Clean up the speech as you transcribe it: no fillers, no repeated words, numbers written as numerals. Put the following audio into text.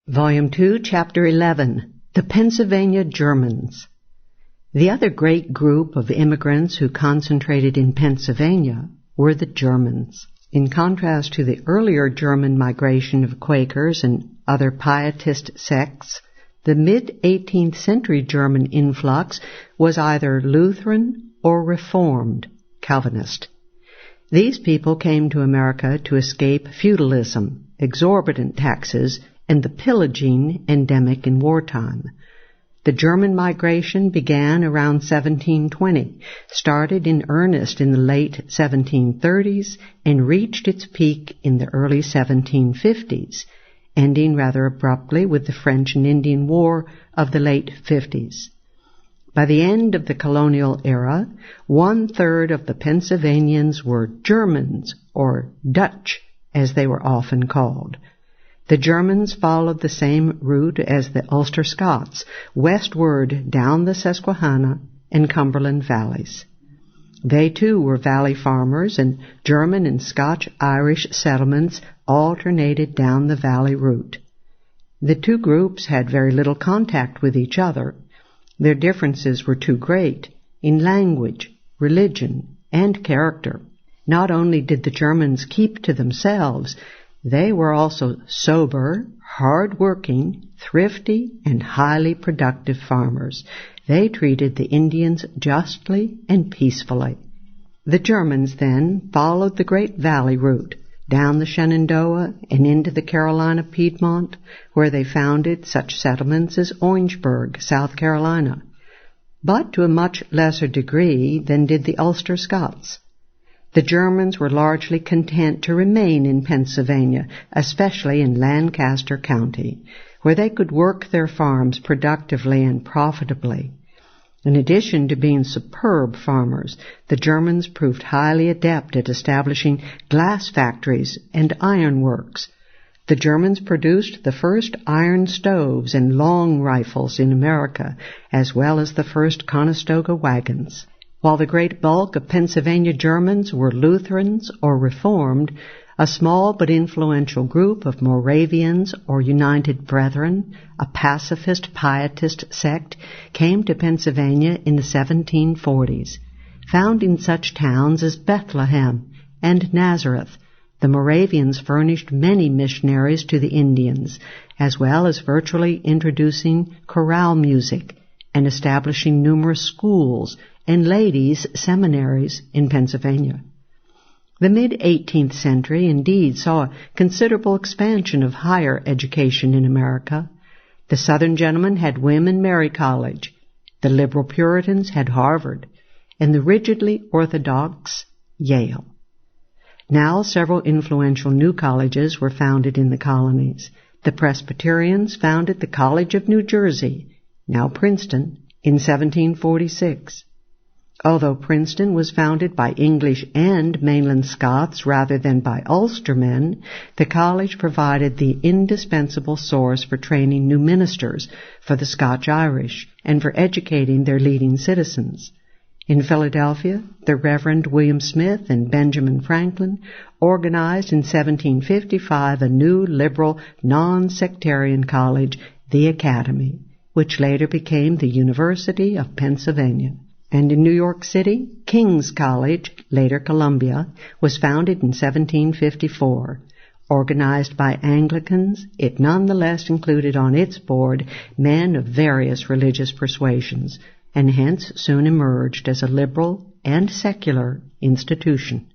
Volume 2, Chapter 11, The Pennsylvania Germans. The other great group of immigrants who concentrated in Pennsylvania were the Germans. In contrast to the earlier German migration of Quakers and other pietist sects, the mid-18th century German influx was either Lutheran or Reformed Calvinist. These people came to America to escape feudalism, exorbitant taxes, and the pillaging endemic in wartime. The German migration began around 1720, started in earnest in the late 1730s, and reached its peak in the early 1750s, ending rather abruptly with the French and Indian War of the late 50s. By the end of the colonial era, 1/3 of the Pennsylvanians were Germans, or Dutch, as they were often called. The Germans followed the same route as the Ulster Scots, westward down the Susquehanna and Cumberland valleys. They too were valley farmers, and German and Scotch-Irish settlements alternated down the valley route. The two groups had very little contact with each other. Their differences were too great in language, religion, and character. Not only did the Germans keep to themselves, they were also sober, hard-working, thrifty, and highly productive farmers. They treated the Indians justly and peacefully. The Germans then followed the Great Valley route, down the Shenandoah and into the Carolina Piedmont, where they founded such settlements as Orangeburg, South Carolina, but to a much lesser degree than did the Ulster Scots. The Germans were largely content to remain in Pennsylvania, especially in Lancaster County, where they could work their farms productively and profitably. In addition to being superb farmers, the Germans proved highly adept at establishing glass factories and iron works. The Germans produced the first iron stoves and long rifles in America, as well as the first Conestoga wagons. While the great bulk of Pennsylvania Germans were Lutherans or Reformed, a small but influential group of Moravians or United Brethren, a pacifist pietist sect, came to Pennsylvania in the 1740s. Founding such towns as Bethlehem and Nazareth, the Moravians furnished many missionaries to the Indians, as well as virtually introducing chorale music and establishing numerous schools and ladies' seminaries in Pennsylvania. The mid-18th century indeed saw a considerable expansion of higher education in America. The Southern gentlemen had William and Mary College, the liberal Puritans had Harvard, and the rigidly orthodox Yale. Now several influential new colleges were founded in the colonies. The Presbyterians founded the College of New Jersey, now Princeton, in 1746. Although Princeton was founded by English and mainland Scots rather than by Ulstermen, the college provided the indispensable source for training new ministers for the Scotch-Irish and for educating their leading citizens. In Philadelphia, the Reverend William Smith and Benjamin Franklin organized in 1755 a new liberal non-sectarian college, the Academy, which later became the University of Pennsylvania. And in New York City, King's College, later Columbia, was founded in 1754. Organized by Anglicans, it nonetheless included on its board men of various religious persuasions, and hence soon emerged as a liberal and secular institution.